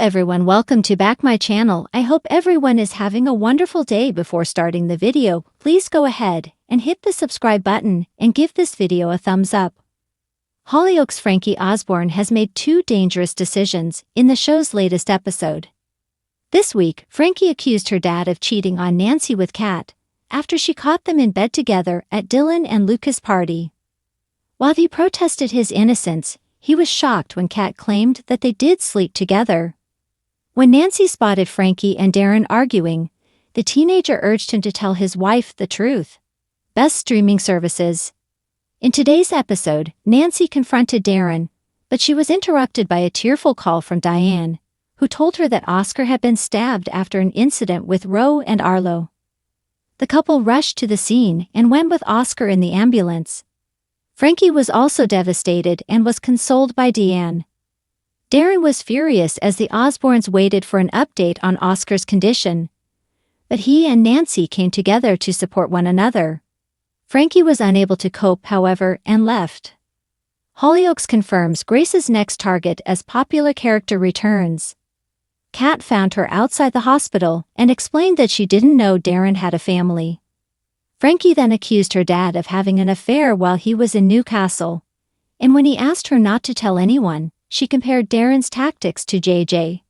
everyone, welcome to back my channel. I hope everyone is having a wonderful day. Before starting the video, please go ahead and hit the subscribe button and give this video a thumbs up. Hollyoaks' Frankie Osborne has made two dangerous decisions in the show's latest episode. This week, Frankie accused her dad of cheating on Nancy with Kat after she caught them in bed together at Dylan and Luca's party. While he protested his innocence, he was shocked when Kat claimed that they did sleep together. When Nancy spotted Frankie and Darren arguing, the teenager urged him to tell his wife the truth. Best streaming services. In today's episode, Nancy confronted Darren, but she was interrupted by a tearful call from Diane, who told her that Oscar had been stabbed after an incident with Ro and Arlo. The couple rushed to the scene and went with Oscar in the ambulance. Frankie was also devastated and was consoled by Diane. Darren was furious as the Osbornes waited for an update on Oscar's condition. But he and Nancy came together to support one another. Frankie was unable to cope, however, and left. Hollyoaks confirms Grace's next target as popular character returns. Kat found her outside the hospital and explained that she didn't know Darren had a family. Frankie then accused her dad of having an affair while he was in Newcastle, and when he asked her not to tell anyone, she compared Darren's tactics to JJ.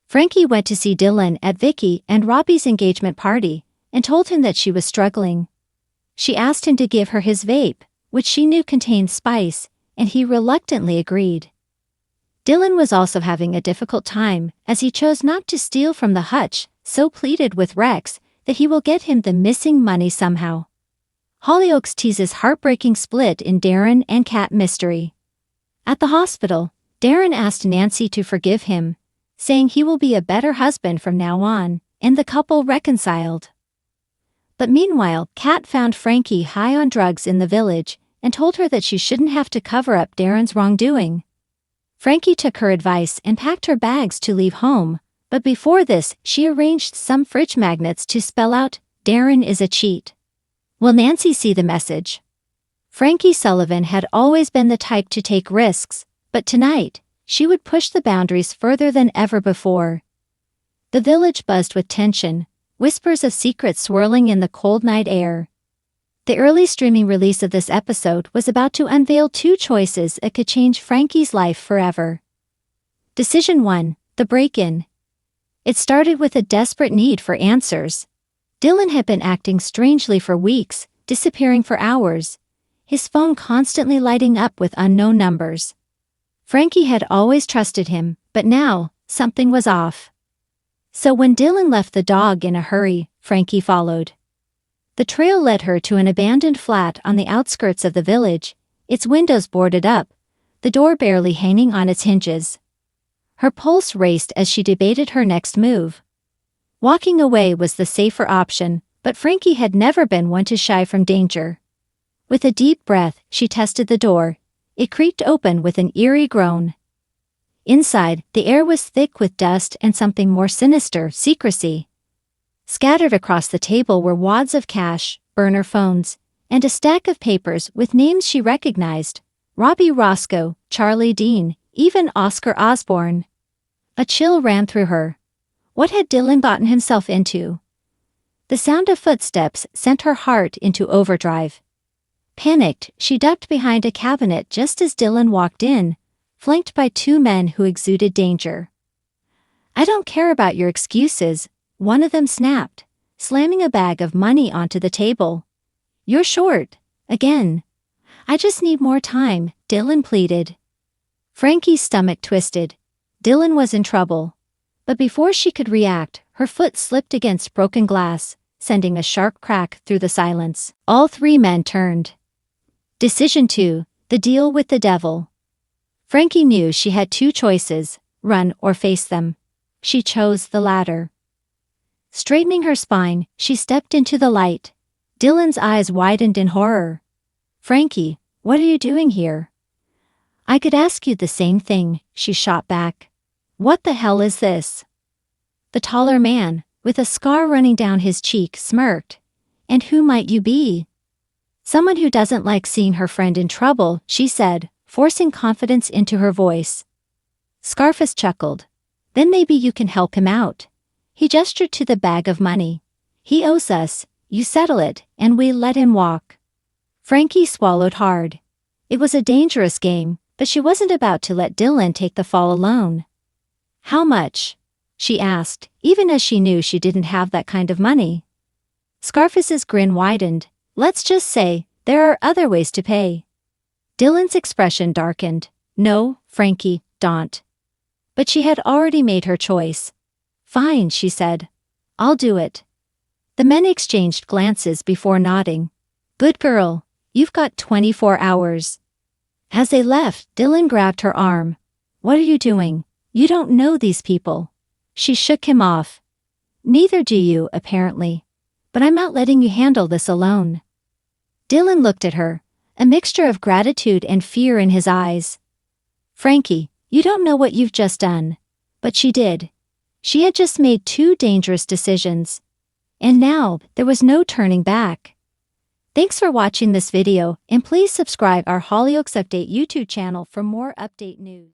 Frankie went to see Dylan at Vicky and Robbie's engagement party and told him that she was struggling. She asked him to give her his vape, which she knew contained spice, and he reluctantly agreed. Dylan was also having a difficult time as he chose not to steal from the hutch, so pleaded with Rex that he will get him the missing money somehow. Hollyoaks teases heartbreaking split in Darren and Kat mystery. At the hospital, Darren asked Nancy to forgive him, saying he will be a better husband from now on, and the couple reconciled. But meanwhile, Kat found Frankie high on drugs in the village and told her that she shouldn't have to cover up Darren's wrongdoing. Frankie took her advice and packed her bags to leave home, but before this, she arranged some fridge magnets to spell out, "Darren is a cheat." Will Nancy see the message? Frankie Sullivan had always been the type to take risks, but tonight, she would push the boundaries further than ever before. The village buzzed with tension, whispers of secrets swirling in the cold night air. The early streaming release of this episode was about to unveil two choices that could change Frankie's life forever. Decision 1, the break-in. It started with a desperate need for answers. Dylan had been acting strangely for weeks, disappearing for hours, his phone constantly lighting up with unknown numbers. Frankie had always trusted him, but now, something was off. So when Dylan left the dog in a hurry, Frankie followed. The trail led her to an abandoned flat on the outskirts of the village, its windows boarded up, the door barely hanging on its hinges. Her pulse raced as she debated her next move. Walking away was the safer option, but Frankie had never been one to shy from danger. With a deep breath, she tested the door. It creaked open with an eerie groan. Inside, the air was thick with dust and something more sinister, secrecy. Scattered across the table were wads of cash, burner phones, and a stack of papers with names she recognized: Robbie Roscoe, Charlie Dean, even Oscar Osborne. A chill ran through her. What had Dylan gotten himself into? The sound of footsteps sent her heart into overdrive. Panicked, she ducked behind a cabinet just as Dylan walked in, flanked by two men who exuded danger. "I don't care about your excuses," one of them snapped, slamming a bag of money onto the table. "You're short, again." "I just need more time," Dylan pleaded. Frankie's stomach twisted. Dylan was in trouble. But before she could react, her foot slipped against broken glass, sending a sharp crack through the silence. All three men turned. Decision 2, the deal with the devil. Frankie knew she had two choices, run or face them. She chose the latter. Straightening her spine, she stepped into the light. Dylan's eyes widened in horror. "Frankie, what are you doing here?" "I could ask you the same thing," she shot back. "What the hell is this?" The taller man, with a scar running down his cheek, smirked. "And who might you be?" "Someone who doesn't like seeing her friend in trouble," she said, forcing confidence into her voice. Scarface chuckled. Then maybe you can help him out. He gestured to the bag of money. He owes us, you settle it, and we let him walk. Frankie swallowed hard. It was a dangerous game, but she wasn't about to let Dylan take the fall alone. How much? She asked, even as she knew she didn't have that kind of money. Scarface's grin widened. Let's just say, there are other ways to pay. Dylan's expression darkened. No, Frankie, don't. But she had already made her choice. Fine, she said. I'll do it. The men exchanged glances before nodding. Good girl, you've got 24 hours. As they left, Dylan grabbed her arm. What are you doing? You don't know these people. She shook him off. Neither do you, apparently. But I'm not letting you handle this alone. Dylan looked at her, a mixture of gratitude and fear in his eyes. Frankie, you don't know what you've just done. But she did. She had just made 2 dangerous decisions. And now, there was no turning back. Thanks for watching this video, and please subscribe our Hollyoaks Update YouTube channel for more update news.